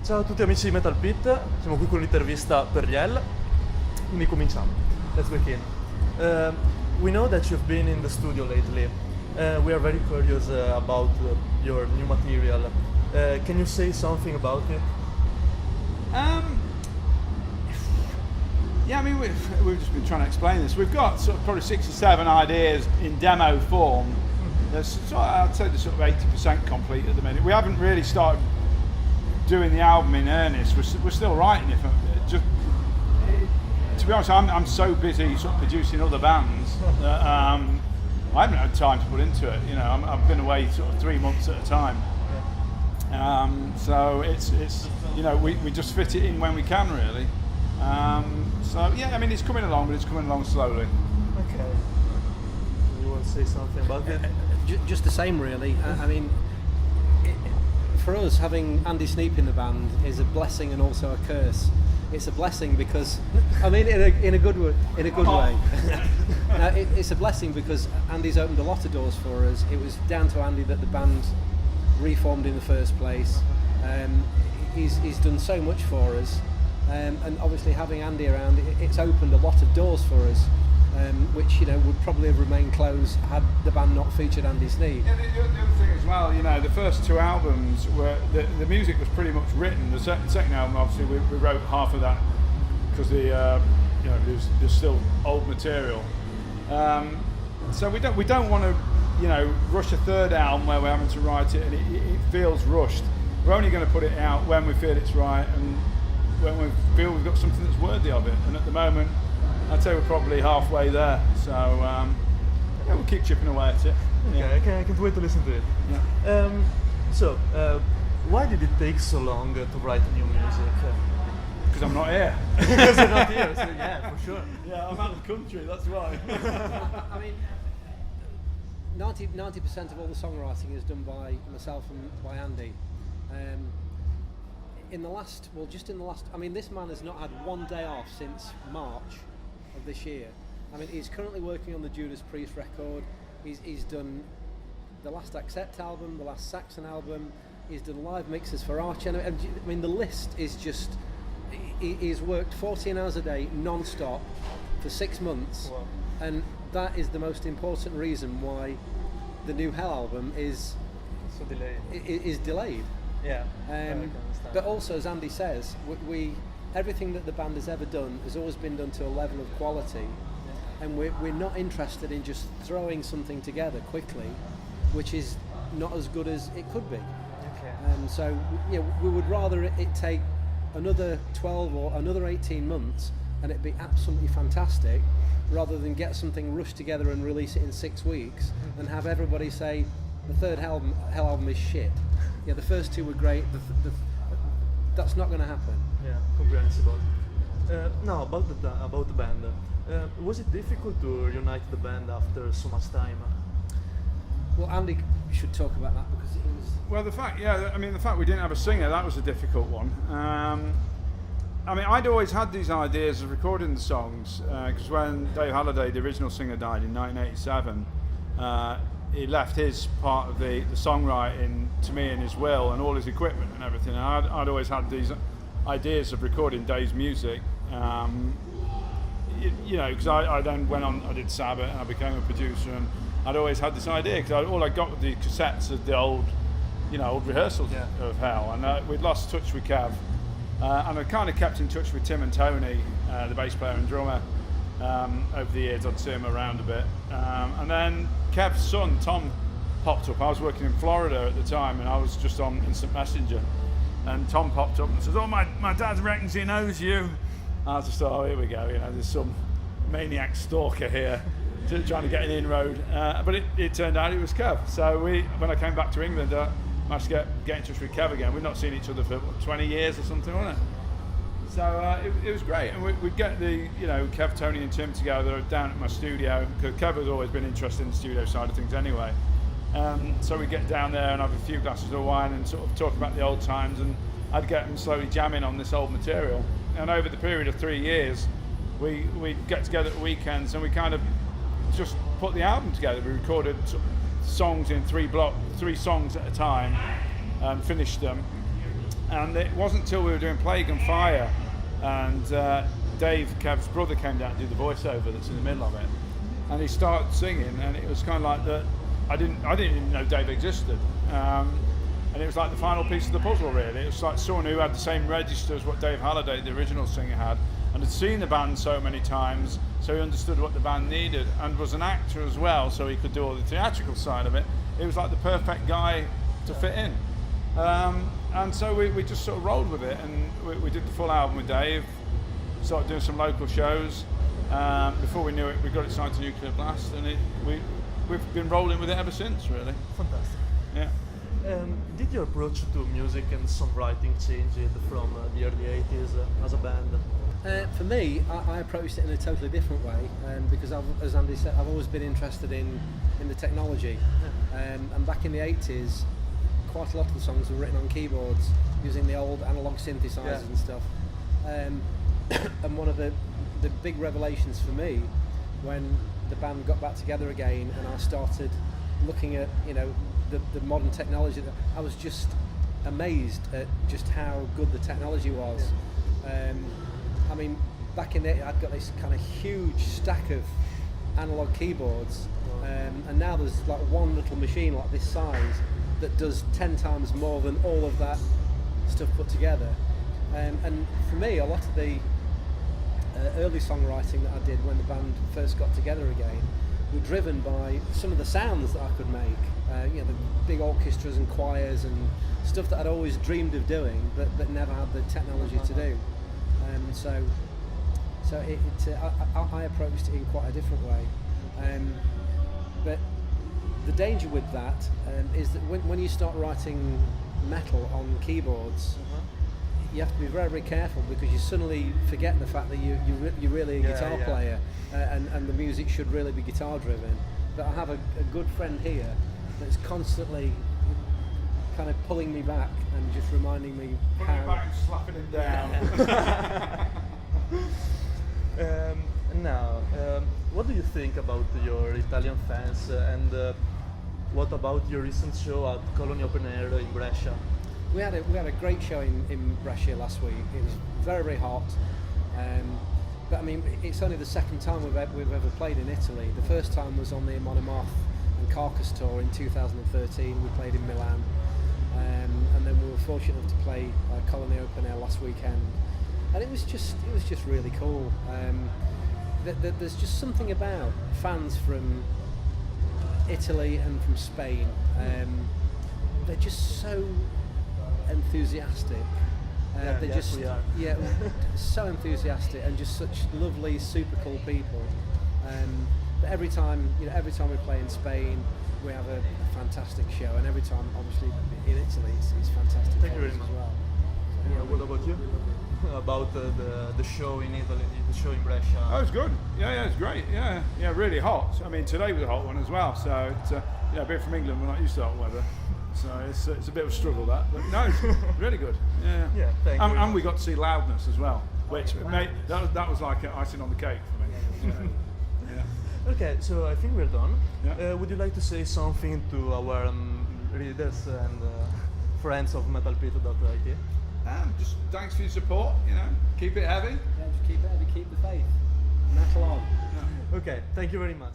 Ciao a tutti amici di Metal Pit, siamo qui con l'intervista per gli L, quindi cominciamo. Let's begin. We know that you've been in the studio lately. We are very curious about your new material. Can you say something about it? Yeah, I mean, we've just been trying to explain this. We've got sort of probably 67 ideas in demo form. I'd say they're sort of 80% complete at the minute. We haven't really started doing the album in earnest. We're still writing it. To be honest, I'm so busy sort of producing other bands that I haven't had time to put into it. You know, I've been away sort of 3 months at a time. So it's you know, we just fit it in when we can, really. So yeah, I mean, it's coming along, but it's coming along slowly. Okay. You want to say something about it? Just the same, really. I mean, for us, having Andy Sneap in the band is a blessing and also a curse. It's a blessing because, I mean, in a good way. It's a blessing because Andy's opened a lot of doors for us. It was down to Andy that the band reformed in the first place. He's done so much for us, and obviously having Andy around, it's opened a lot of doors for us, which, you know, would probably have remained closed had the band not featured Andy Sneap. Yeah, the other thing as well, you know, the first two albums were the music was pretty much written. The second album, obviously, we wrote half of that because you know, there's still old material. So we don't want to, you know, rush a third album where we're having to write it and it feels rushed. We're only going to put it out when we feel it's right and when we feel we've got something that's worthy of it. And at the moment, I'd say we're probably halfway there. So yeah, we'll keep chipping away at it. Okay, Yeah. I can't wait to listen to it. Yeah. So, why did it take so long to write new music? Because I'm not here. Because you're not here, so yeah, for sure. Yeah, I'm out of the country, that's why. I mean, 90% of all the songwriting is done by myself and by Andy. I mean, this man has not had one day off since March of this year. I mean, he's currently working on the Judas Priest record. He's done the last Accept album, the last Saxon album. He's done live mixes for Arch. And I mean, the list is just. He's worked 14 hours a day, non-stop, for 6 months. Wow. And that is the most important reason why the new Hell album is So delayed. is delayed. Yeah. I can understand. But also, as Andy says, we everything that the band has ever done has always been done to a level of quality, and we're not interested in just throwing something together quickly, which is not as good as it could be. Okay. So you know, we would rather it take another 12 or another 18 months and it'd be absolutely fantastic, rather than get something rushed together and release it in 6 weeks and have everybody say the third Hell album is shit. Yeah, the first two were great. That's not going to happen. Yeah, comprehensible. Now about the band. Was it difficult to reunite the band after so much time? Well, Andy should talk about that because it was. Well, the fact we didn't have a singer, that was a difficult one. I mean, I'd always had these ideas of recording the songs because when Dave Halliday, the original singer, died in 1987, he left his part of the songwriting to me in his will and all his equipment and everything. And I'd always had these ideas of recording Dave's music. You know, because I then went on, I did Sabbath and I became a producer, and I'd always had this idea because all I got were the cassettes of the old rehearsals of Hell, and we'd lost touch with Kev, and I kind of kept in touch with Tim and Tony, the bass player and drummer. Over the years, I'd see him around a bit, and then Kev's son Tom popped up. I was working in Florida at the time, and I was just on Instant Messenger, and Tom popped up and says, "Oh, my dad reckons he knows you." I was just thought, oh, here we go, you know, there's some maniac stalker here trying to get an inroad. But it turned out it was Kev. So when I came back to England, I managed to get in touch with Kev again. We'd not seen each other for 20 years or something, wasn't it? So it was great. And we'd get Kev, Tony and Tim together down at my studio, because Kev has always been interested in the studio side of things anyway. So we'd get down there and have a few glasses of wine and sort of talk about the old times, and I'd get them slowly jamming on this old material. And over the period of 3 years, we'd get together at weekends and we kind of just put the album together. We recorded songs in 3 songs at a time and finished them. And it wasn't until we were doing Plague and Fire, and Dave, Kev's brother, came down to do the voiceover that's in the middle of it, and he started singing, and it was kind of like that. I didn't even know Dave existed, and it was like the final piece of the puzzle, really. It was like someone who had the same register as what Dave Halliday, the original singer, had, and had seen the band so many times, so he understood what the band needed, and was an actor as well, so he could do all the theatrical side of it. It was like the perfect guy to fit in. And so we just sort of rolled with it, and we did the full album with Dave, started doing some local shows. Before we knew it, we got it signed to Nuclear Blast, and we've been rolling with it ever since, really. Fantastic. Yeah. Did your approach to music and songwriting change from the early 80s as a band? For me, I approached it in a totally different way, because as Andy said, I've always been interested in the technology. And back in the 80s, quite a lot of the songs were written on keyboards using the old analog synthesizers and stuff. And one of the big revelations for me, when the band got back together again and I started looking at the modern technology, I was just amazed at just how good the technology was. I mean, back in the I'd got this kind of huge stack of analog keyboards, and now there's like one little machine like this size that does 10 times more than all of that stuff put together. And for me, a lot of the early songwriting that I did when the band first got together again were driven by some of the sounds that I could make. The big orchestras and choirs and stuff that I'd always dreamed of doing, but never had the technology to do. So I approached it in quite a different way. But the danger with that is that when you start writing metal on keyboards, you have to be very, very careful, because you suddenly forget the fact that you're really a guitar player, and the music should really be guitar driven. But I have a good friend here that's constantly kind of pulling me back and just reminding me Pulling it back and slapping it down. Now, what do you think about your Italian fans, and what about your recent show at Colony Open Air in Brescia? We had a great show in Brescia last week. It was very, very hot, but I mean, it's only the second time we've ever played in Italy. The first time was on the Monomoth and Carcass tour in 2013. We played in Milan, and then we were fortunate enough to play Colony Open Air last weekend, and it was just really cool. There's just something about fans from Italy and from Spain. They're just so enthusiastic. They're just so enthusiastic and just such lovely, super cool people. But every time we play in Spain, we have a fantastic show, and every time, obviously, in Italy, it's fantastic. Thank you very much. As well. What about you? About the show in Italy, the show in Brescia? Oh, it was good. Yeah, it was great. Yeah, really hot. I mean, today was a hot one as well. So, it's, being from England, we're not used to hot weather. So it's a bit of a struggle, that. But no, it's really good. Yeah, thank you. And we got to see Loudness as well, which that was like icing on the cake for me. Yeah. Okay, so I think we're done. Yeah. Would you like to say something to our readers and friends of metalpit.it? Just thanks for your support. Keep it heavy. Yeah, just keep it heavy, keep the faith. Metal on. Okay, thank you very much.